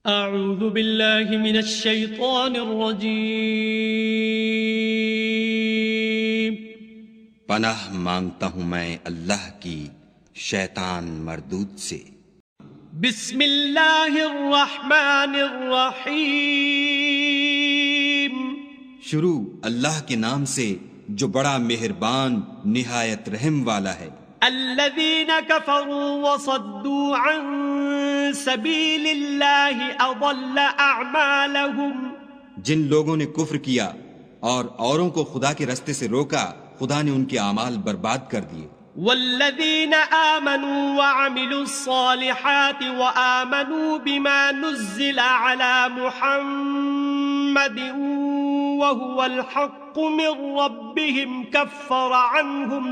اعوذ باللہ من الشیطان الرجیم۔ پناہ مانگتا ہوں میں اللہ کی شیطان مردود سے۔ بسم اللہ الرحمن الرحیم۔ شروع اللہ کے نام سے جو بڑا مہربان نہایت رحم والا ہے۔ الذین کفروا وصدوا عن سبیل اللہ اضل اعمالہم۔ جن لوگوں نے کفر کیا اور اوروں کو خدا کے رستے سے روکا، خدا نے ان کے اعمال برباد کر دیے۔ والذین آمنوا وعملوا الصالحات وآمنوا بما نزل على محمد وهو الحق من ربهم كفر عنهم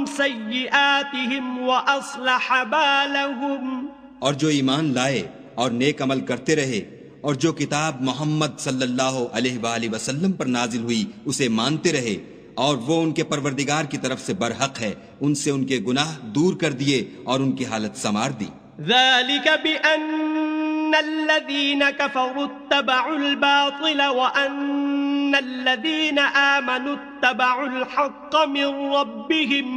سيئاتهم وأصلح بالهم۔ اور جو ایمان لائے اور نیک عمل کرتے رہے اور جو کتاب محمد صلی اللہ علیہ وآلہ وسلم پر نازل ہوئی اسے مانتے رہے اور وہ ان کے پروردگار کی طرف سے برحق ہے، ان سے ان کے گناہ دور کر دیے اور ان کی حالت سنوار دی۔ ذلك بأن الذين كفروا اتبعوا الباطل وأن الذين آمنوا اتبعوا الحق من ربهم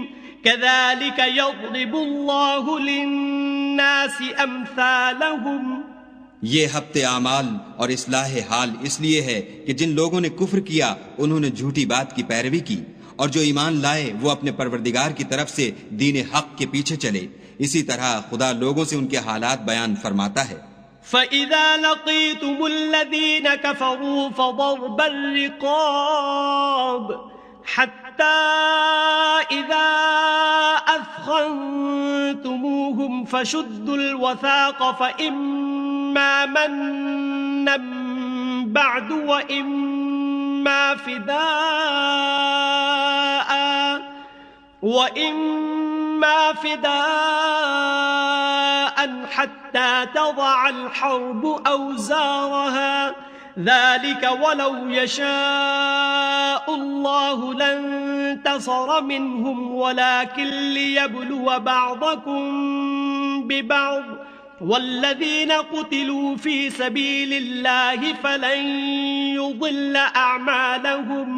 كذلك يضرب الله للناس أمثالهم۔ یہ ہفتے اعمال اور اصلاح حال اس لیے ہے کہ جن لوگوں نے کفر کیا انہوں نے جھوٹی بات کی پیروی کی، اور جو ایمان لائے وہ اپنے پروردگار کی طرف سے دین حق کے پیچھے چلے۔ اسی طرح خدا لوگوں سے ان کے حالات بیان فرماتا ہے۔ فَإِذَا لَقِيتُمُ الَّذِينَ كَفَرُوا فَضَرْبَ الرِّقَابِ حَتَّى إِذَا أَثْخَنْتُمُوهُمْ فَشُدُّوا الْوَثَاقَ فَإِمَّا مَنًّا بَعْدُ وَإِمَّا فِدَاءً حَتَّى تَضَعَ الْحَرْبُ أَوْزَارَهَا ذَلِكَ وَلَوْ يَشَاءُ اللَّهُ لَانتَصَرَ مِنْهُمْ وَلَكِنْ لِيَبْلُوَ بَعْضَكُمْ بِبَعْضٍ وَالَّذِينَ قُتِلُوا فِي سَبِيلِ اللَّهِ فَلَنْ يُضِلَّ أَعْمَالَهُمْ۔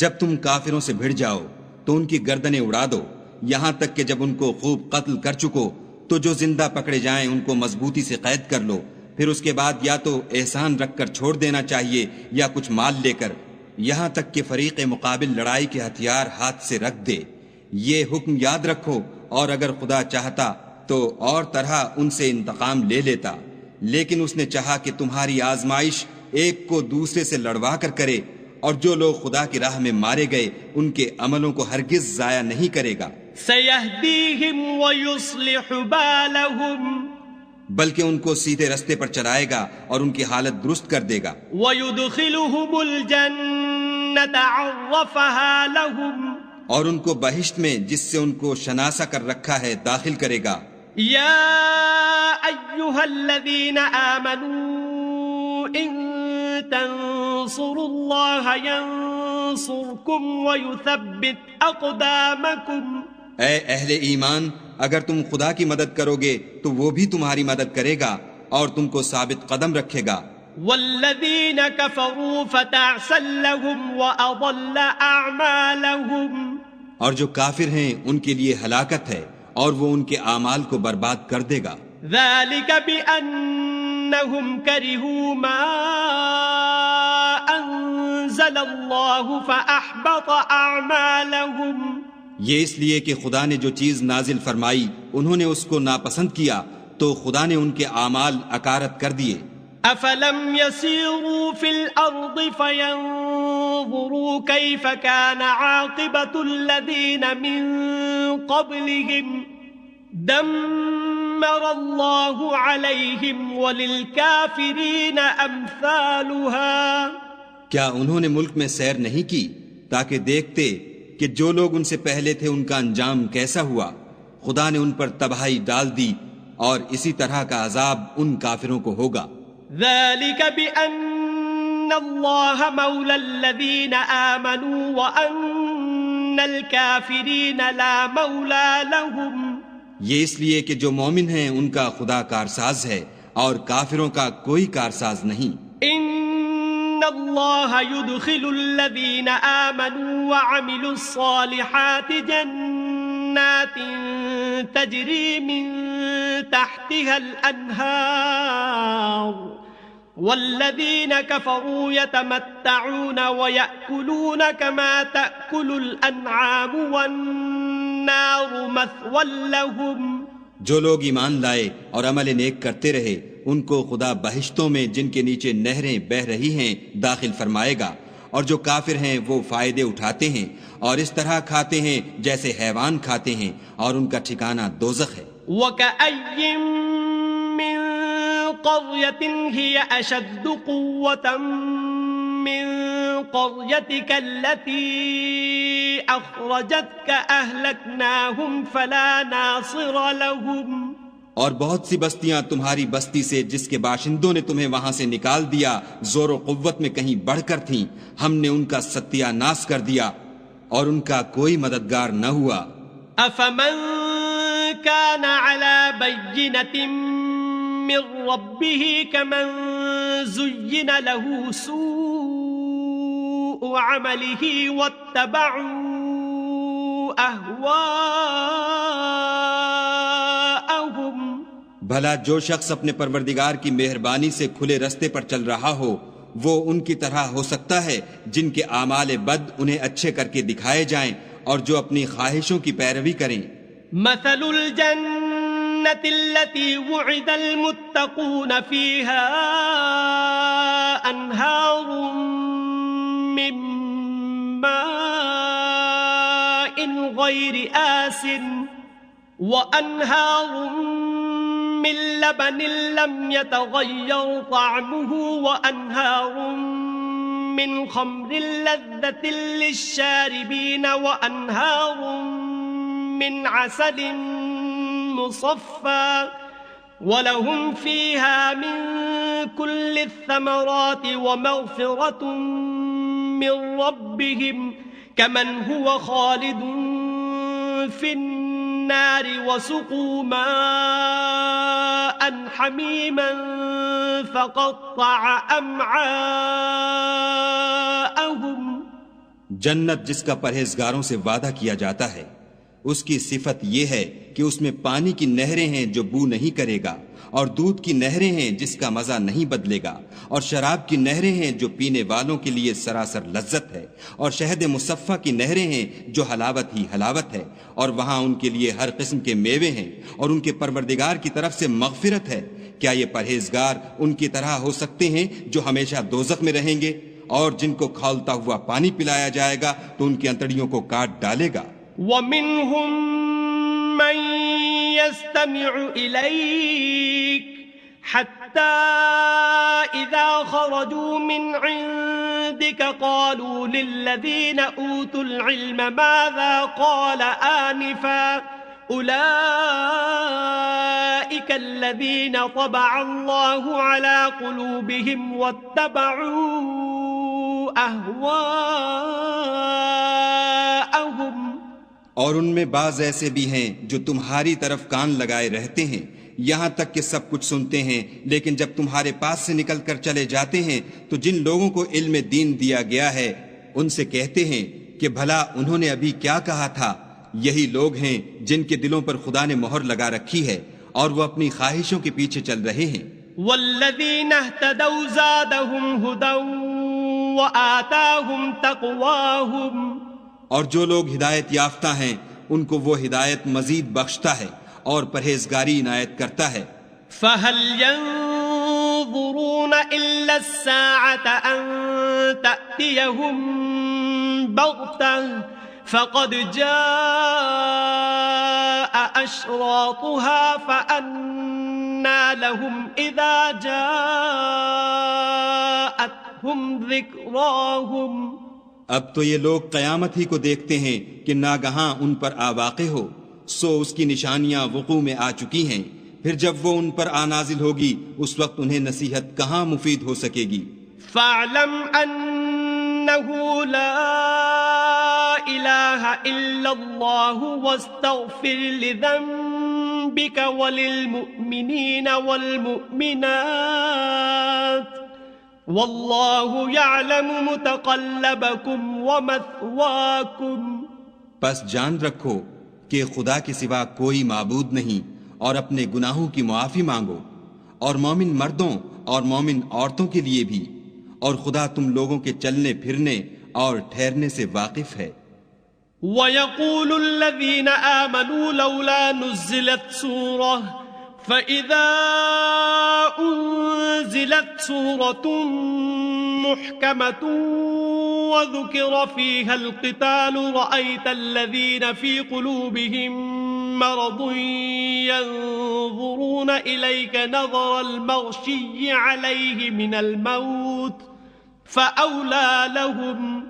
جب تم کافروں سے بھڑ جاؤ تو ان کی گردنیں اڑا دو، یہاں تک کہ جب ان کو خوب قتل کر چکو تو جو زندہ پکڑے جائیں ان کو مضبوطی سے قید کر لو، پھر اس کے بعد یا تو احسان رکھ کر چھوڑ دینا چاہیے یا کچھ مال لے کر، یہاں تک کہ فریق مقابل لڑائی کے ہتھیار ہاتھ سے رکھ دے۔ یہ حکم یاد رکھو، اور اگر خدا چاہتا تو اور طرح ان سے انتقام لے لیتا، لیکن اس نے چاہا کہ تمہاری آزمائش ایک کو دوسرے سے لڑوا کر کرے، اور جو لوگ خدا کی راہ میں مارے گئے ان کے عملوں کو ہرگز ضائع نہیں کرے گا۔ سَيَهْدِيهِمْ وَيُصْلِحُ بَالَهُمْ، بلکہ ان کو سیدھے رستے پر چلائے گا اور ان کی حالت درست کر دے گا۔ وَيُدْخِلُهُمُ الْجَنَّةَ عَرَّفَهَا لَهُمْ، اور ان کو بہشت میں جس سے ان کو شناسا کر رکھا ہے داخل کرے گا۔ یا ایھا الذین آمنوا ان تنصروا اللہ ینصرکم ویثبت اقدامکم۔ اے اہل ایمان، اگر تم خدا کی مدد کرو گے تو وہ بھی تمہاری مدد کرے گا اور تم کو ثابت قدم رکھے گا۔ والذین کفروا فتعسا لهم واضل اعمالهم، اور جو کافر ہیں ان کے لیے ہلاکت ہے اور وہ ان کے اعمال کو برباد کر دے گا۔ ذلك بأنهم كرهوا ما أنزل الله فأحبط أعمالهم، یہ اس لیے کہ خدا نے جو چیز نازل فرمائی انہوں نے اس کو ناپسند کیا تو خدا نے ان کے اعمال اکارت کر دیے۔ أفلم يسيروا في الأرض فينظروا كيف كان عاقبة الذين من قبلهم دمر الله عليهم وللكافرين أمثالها۔ کیا انہوں نے ملک میں سیر نہیں کی تاکہ دیکھتے کہ جو لوگ ان سے پہلے تھے ان کا انجام کیسا ہوا؟ خدا نے ان پر تباہی ڈال دی اور اسی طرح کا عذاب ان کافروں کو ہوگا۔ ذلك بأن الله مولى الذين آمنوا وأن الكافرين لا مولى لهم۔ یہ اس لیے کہ جو مومن ہیں ان کا خدا کارساز ہے اور کافروں کا کوئی کارساز نہیں. ان اللہ يدخل الذین آمنوا وعملوا الصالحات جنات تجری من تحتها الانہار والذین كفروا يتمتعون ويأكلون كما تأكل الانعام والنار مثوى لهم. جو لوگ ایمان لائے اور عمل نیک کرتے رہے ان کو خدا بہشتوں میں جن کے نیچے نہریں بہ رہی ہیں داخل فرمائے گا، اور جو کافر ہیں وہ فائدے اٹھاتے ہیں اور اس طرح کھاتے ہیں جیسے حیوان کھاتے ہیں، اور ان کا ٹھکانہ دوزخ ہے. وَكَأَيٍّ مِّن قَرْيَةٍ هِيَ أَشَدُّ قُوَّةً مِّن قَرْيَتِكَ الَّتِي أَخْرَجَتْكَ أَهْلَكْنَاهُمْ فَلَا نَاصِرَ لَهُمْ. اور بہت سی بستیاں تمہاری بستی سے جس کے باشندوں نے تمہیں وہاں سے نکال دیا زور و قوت میں کہیں بڑھ کر تھیں، ہم نے ان کا ستیہ ناش کر دیا اور ان کا کوئی مددگار نہ ہوا. أَفَمَن كَانَ عَلَى بَيِّنَةٍ مِّن رَّبِّهِ كَمَن زُيِّنَ لَهُ سُوءُ عَمَلِهِ وَاتَّبَعُوا أَهْوَاءَهُمْ. بھلا جو شخص اپنے پروردگار کی مہربانی سے کھلے رستے پر چل رہا ہو وہ ان کی طرح ہو سکتا ہے جن کے اعمال بد انہیں اچھے کر کے دکھائے جائیں اور جو اپنی خواہشوں کی پیروی کریں. مثل الجنة التي وعد المتقون فيها أنهار من ماء غير آسن وأنهار من لبن لم يتغير طعمه وأنهار من خمر لذة للشاربين وأنهار من عسل مصفى ولهم فيها من كل الثمرات ومغفرة من ربهم كمن هو خالد في النار وسقوا ماء حميما فقطع أمعاءهم. جنت جس کا پرہیزگاروں سے وعدہ کیا جاتا ہے اس کی صفت یہ ہے کہ اس میں پانی کی نہریں ہیں جو بو نہیں کرے گا، اور دودھ کی نہریں ہیں جس کا مزہ نہیں بدلے گا، اور شراب کی نہریں ہیں جو پینے والوں کے لیے سراسر لذت ہے، اور شہد مصفہ کی نہریں ہیں جو حلاوت ہی حلاوت ہے، اور وہاں ان کے لیے ہر قسم کے میوے ہیں اور ان کے پروردگار کی طرف سے مغفرت ہے. کیا یہ پرہیزگار ان کی طرح ہو سکتے ہیں جو ہمیشہ دوزخ میں رہیں گے اور جن کو کھولتا ہوا پانی پلایا جائے گا تو ان کی انتڑیوں کو کاٹ ڈالے گا. وَمِنْهُمْ مَنْ يَسْتَمِعُ إِلَيْكَ حَتَّى إِذَا خَرَجُوا مِنْ عِنْدِكَ قَالُوا لِلَّذِينَ أُوتُوا الْعِلْمَ مَاذَا قَالَ آنِفًا أُولَئِكَ الَّذِينَ طَبَعَ اللَّهُ عَلَى قُلُوبِهِمْ وَاتَّبَعُوا أَهْوَاءَهُمْ. اور ان میں بعض ایسے بھی ہیں جو تمہاری طرف کان لگائے رہتے ہیں یہاں تک کہ سب کچھ سنتے ہیں، لیکن جب تمہارے پاس سے نکل کر چلے جاتے ہیں تو جن لوگوں کو علم دین دیا گیا ہے ان سے کہتے ہیں کہ بھلا انہوں نے ابھی کیا کہا تھا. یہی لوگ ہیں جن کے دلوں پر خدا نے مہر لگا رکھی ہے اور وہ اپنی خواہشوں کے پیچھے چل رہے ہیں. والذین اہتدوا زادهم هدى وآتاهم تقواهم. اور جو لوگ ہدایت یافتہ ہیں ان کو وہ ہدایت مزید بخشتا ہے اور پرہیزگاری عنایت کرتا ہے. فَهَلْ يَنظُرُونَ إِلَّا السَّاعَةَ أَن تَأْتِيَهُم بَغْتَةً فَقَدْ جَاءَ أَشْرَاطُهَا فَأَنَّى لَهُمْ إِذَا جَاءَتْهُمْ ذِكْرَاهُمْ. اب تو یہ لوگ قیامت ہی کو دیکھتے ہیں کہ ناگہاں ان پر آ واقع ہو، سو اس کی نشانیاں وقوع میں آ چکی ہیں، پھر جب وہ ان پر آ نازل ہوگی اس وقت انہیں نصیحت کہاں مفید ہو سکے گی. فَاعْلَمْ أَنَّهُ لَا إِلَٰهَ إِلَّا اللَّهُ وَاسْتَغْفِرْ لِذَنبِكَ بك وللمؤمنين والمؤمنات والله يعلم متقلبكم ومثواكم پس جان رکھو کہ خدا کے سوا کوئی معبود نہیں اور اپنے گناہوں کی معافی مانگو، اور مومن مردوں اور مومن عورتوں کے لیے بھی، اور خدا تم لوگوں کے چلنے پھرنے اور ٹھہرنے سے واقف ہے۔ وَيَقُولُ الَّذِينَ آمَنُوا لَوْلَا نُزِّلَتْ سُورَةٌ فَإِذَا أُنزِلَتْ سُورَةٌ مُحْكَمَةٌ وَذُكِرَ فِيهَا الْقِتَالُ رَأَيْتَ الَّذِينَ فِي قُلُوبِهِم مَّرَضٌ يَنظُرُونَ إِلَيْكَ نَظَرَ الْمَغْشِيِّ عَلَيْهِ مِنَ الْمَوْتِ فَأَوْلَى لَهُمْ۔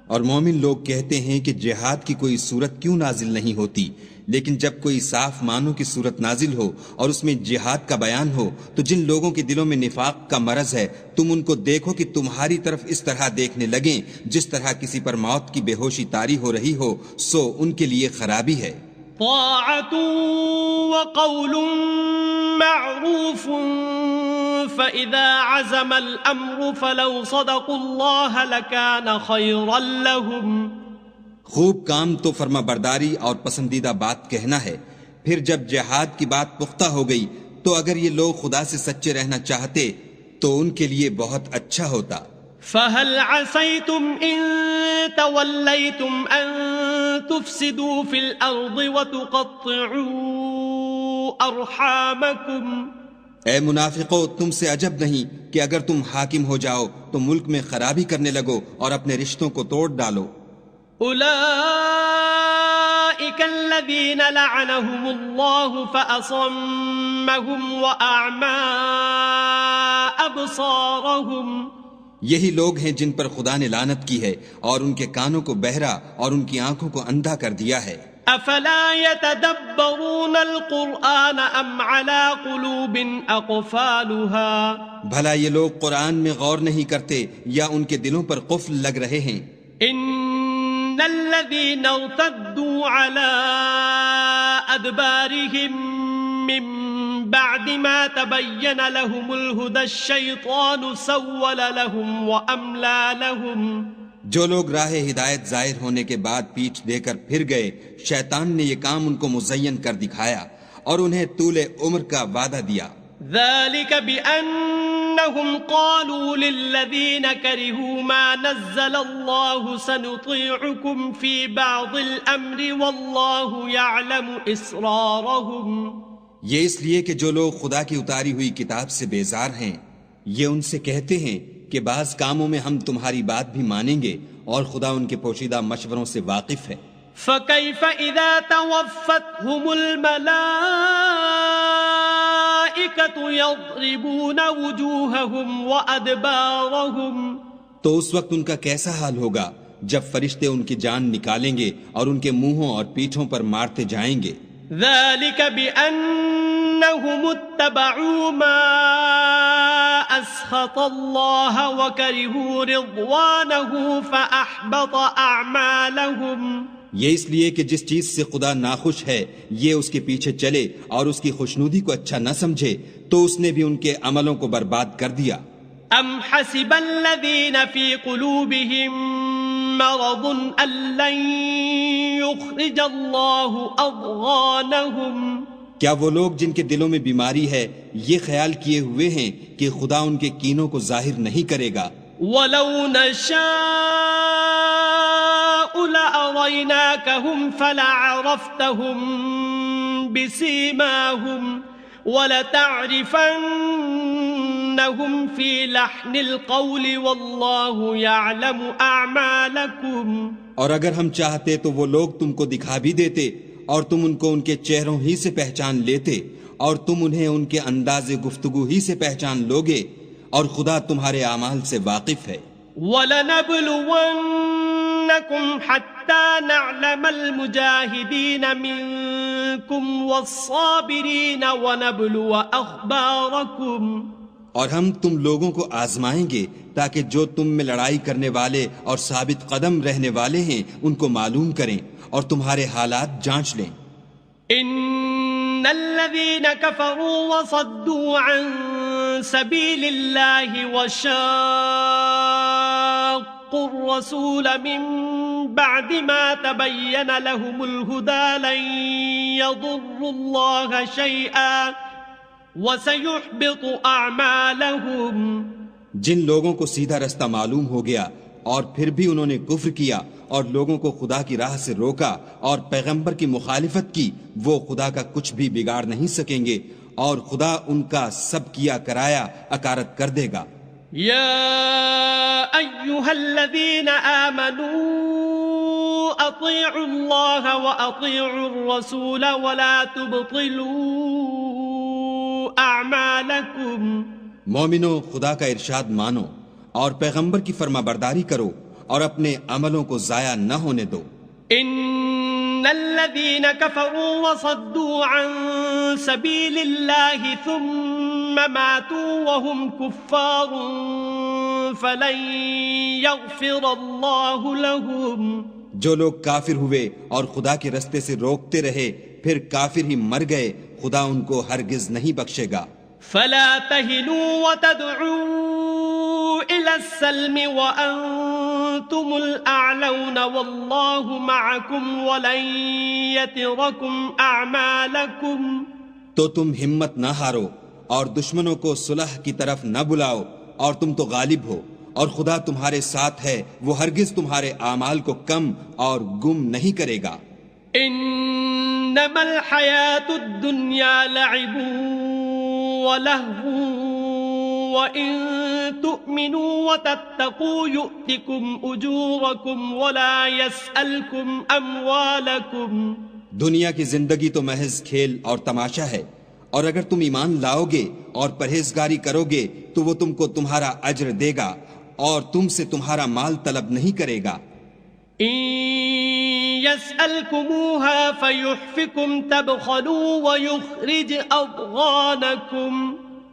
اور مومن لوگ کہتے ہیں کہ جہاد کی کوئی صورت کیوں نازل نہیں ہوتی، لیکن جب کوئی صاف معنوں کی صورت نازل ہو اور اس میں جہاد کا بیان ہو تو جن لوگوں کے دلوں میں نفاق کا مرض ہے تم ان کو دیکھو کہ تمہاری طرف اس طرح دیکھنے لگیں جس طرح کسی پر موت کی بے ہوشی طاری ہو رہی ہو، سو ان کے لیے خرابی ہے۔ طاعة وقول معروف فإذا عزم الأمر فلو صدقوا الله لكان خيرا لهم۔ خوب کام تو فرما برداری اور پسندیدہ بات کہنا ہے، پھر جب جہاد کی بات پختہ ہو گئی تو اگر یہ لوگ خدا سے سچے رہنا چاہتے تو ان کے لیے بہت اچھا ہوتا۔ فهل عسيتم إن توليتم أن تفسدوا في الأرض وتقطعوا أرحامكم۔ اے منافقو، تم سے عجب نہیں کہ اگر تم حاکم ہو جاؤ تو ملک میں خرابی کرنے لگو اور اپنے رشتوں کو توڑ ڈالو۔ أولئك الذين لعنهم الله فأصمهم وأعمى أبصارهم۔ یہی لوگ ہیں جن پر خدا نے لعنت کی ہے اور ان کے کانوں کو بہرا اور ان کی آنکھوں کو اندھا کر دیا ہے۔ افلا يتدبرون القرآن ام على قلوب اقفالها۔ بھلا یہ لوگ قرآن میں غور نہیں کرتے یا ان کے دلوں پر قفل لگ رہے ہیں؟ ان الذين ارتدوا على ادبارهم من بعد ما تبين لهم الهدى الشيطان سول لهم واملى لهم۔ جو لوگ راہ ہدایت ظاہر ہونے کے بعد پیٹھ دے کر پھر گئے، شیطان نے یہ کام ان کو مزین کر دکھایا اور انہیں طول عمر کا وعدہ دیا۔ ذلك بأنهم قالوا للذين كرهوا ما نزل الله سنطيعكم في بعض الأمر والله يعلم إسرارهم۔ یہ اس لیے کہ جو لوگ خدا کی اتاری ہوئی کتاب سے بیزار ہیں، یہ ان سے کہتے ہیں کہ بعض کاموں میں ہم تمہاری بات بھی مانیں گے اور خدا ان کے پوشیدہ مشوروں سے واقف ہے۔ فَكَيْفَ إِذَا تَوَفَّتْهُمُ الْمَلَائِكَةُ يَضْرِبُونَ وُجُوهَهُمْ وَأَدْبَارَهُمْ۔ تو اس وقت ان کا کیسا حال ہوگا جب فرشتے ان کی جان نکالیں گے اور ان کے منہوں اور پیٹھوں پر مارتے جائیں گے۔ ذَلِكَ بِأَنَّهُمُ اتَّبَعُوا مَا أَسْخَطَ اللَّهَ وَكَرِهُوا رِضْوَانَهُ فَأَحْبَطَ أَعْمَالَهُمْ۔ یہ اس لیے کہ جس چیز سے خدا ناخوش ہے یہ اس کے پیچھے چلے اور اس کی خوشنودی کو اچھا نہ سمجھے تو اس نے بھی ان کے عملوں کو برباد کر دیا۔ ام حسب الذین فی قلوبهم مرض ان لن یخرج اللہ اضغانهم۔ کیا وہ لوگ جن کے دلوں میں بیماری ہے یہ خیال کیے ہوئے ہیں کہ خدا ان کے کینوں کو ظاہر نہیں کرے گا؟ وَلَوْ نَشَاءُ لَأَرَيْنَاكَهُمْ فَلَعَرَفْتَهُمْ بِسِيمَاهُمْ وَلَتَعْرِفَنَّهُمْ فِي لَحْنِ الْقَوْلِ وَاللَّهُ يَعْلَمُ أَعْمَالَكُمْ۔ اور اگر ہم چاہتے تو وہ لوگ تم کو دکھا بھی دیتے اور تم ان کو ان کے چہروں ہی سے پہچان لیتے اور تم انہیں ان کے انداز گفتگو ہی سے پہچان لوگے، اور خدا تمہارے اعمال سے واقف ہے۔ وَلَنَبْلُوَنَّكُمْ حَتَّى نَعْلَمَ الْمُجَاهِدِينَ مِنكُمْ وَالصَّابِرِينَ وَنَبْلُوَ أَخْبَارَكُمْ۔ اور ہم تم لوگوں کو آزمائیں گے تاکہ جو تم میں لڑائی کرنے والے اور ثابت قدم رہنے والے ہیں ان کو معلوم کریں اور تمہارے حالات جانچ لیں۔ ان الذين كفروا وصدوا عن سبيل الله وشاقوا الرسول من بعد ما تبين لهم الهدى لن يضروا الله شيئا وسيحبط أعمالهم. جن لوگوں کو سیدھا رستہ معلوم ہو گیا اور پھر بھی انہوں نے کفر کیا اور لوگوں کو خدا کی راہ سے روکا اور پیغمبر کی مخالفت کی، وہ خدا کا کچھ بھی بگاڑ نہیں سکیں گے اور خدا ان کا سب کیا کرایا اکارت کر دے گا. یا ایھا الذین آمنوا اطیعوا اللہ واطیعوا الرسول ولا تبطلوا اعمالکم. مومنو، خدا کا ارشاد مانو اور پیغمبر کی فرما برداری کرو اور اپنے عملوں کو ضائع نہ ہونے دو. ان الذين كفروا وصدوا عن سبيل الله ثم ماتوا وهم كفار فلن يغفر الله لهم. جو لوگ کافر ہوئے اور خدا کے رستے سے روکتے رہے پھر کافر ہی مر گئے، خدا ان کو ہرگز نہیں بخشے گا. فلا تهنوا وتدعوا الى السلم وانتم الاعلون والله معكم ولن يتركم اعمالكم. تو تم ہمت نہ ہارو اور دشمنوں کو صلح کی طرف نہ بلاؤ، اور تم تو غالب ہو اور خدا تمہارے ساتھ ہے، وہ ہرگز تمہارے اعمال کو کم اور گم نہیں کرے گا. انما الحیاۃ الدنیا لعب وَلَهْوٌ وَإِن تُؤْمِنُوا وَتَتَّقُوا يُؤْتِكُمْ أُجُورَكُمْ وَلَا يَسْأَلْكُمْ أَمْوَالَكُمْ. دنیا کی زندگی تو محض کھیل اور تماشا ہے، اور اگر تم ایمان لاؤ گے اور پرہیزگاری کرو گے تو وہ تم کو تمہارا اجر دے گا اور تم سے تمہارا مال طلب نہیں کرے گا. إِن يَسْأَلْكُمُوهَا فَيُحْفِكُمْ تَبْخَلُوا وَيُخْرِجْ أَضْغَانَكُمْ.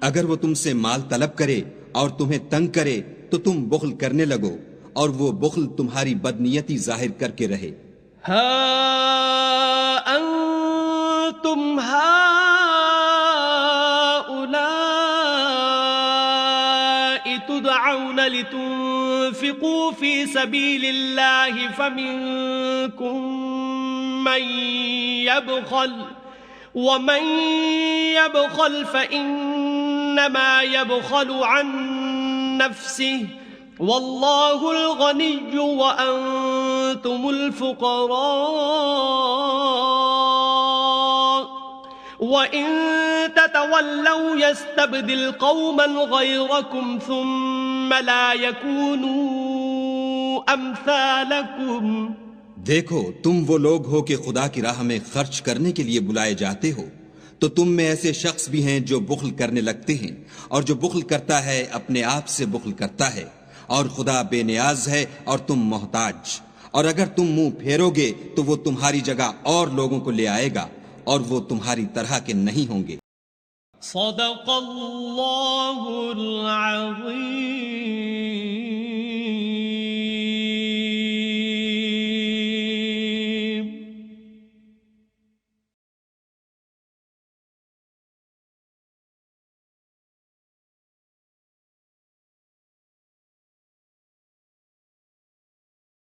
اگر وہ تم سے مال طلب کرے اور تمہیں تنگ کرے تو تم بخل کرنے لگو اور وہ بخل تمہاری بدنیتی ظاہر کر کے رہے. ہا انتم هؤلاء تدعون لتنفقوا في سبيل الله فمنكم من يبخل ومن يبخل فإنما يبخل عن نفسه والله الغني وأنتم الفقراء وإن تتولوا يستبدل قوما غيركم ثم لا يكونوا أمثالكم. دیکھو، تم وہ لوگ ہو کہ خدا کی راہ میں خرچ کرنے کے لیے بلائے جاتے ہو، تو تم میں ایسے شخص بھی ہیں جو بخل کرنے لگتے ہیں، اور جو بخل کرتا ہے اپنے آپ سے بخل کرتا ہے، اور خدا بے نیاز ہے اور تم محتاج. اور اگر تم منہ پھیرو گے تو وہ تمہاری جگہ اور لوگوں کو لے آئے گا اور وہ تمہاری طرح کے نہیں ہوں گے. صدق اللہ العظیم.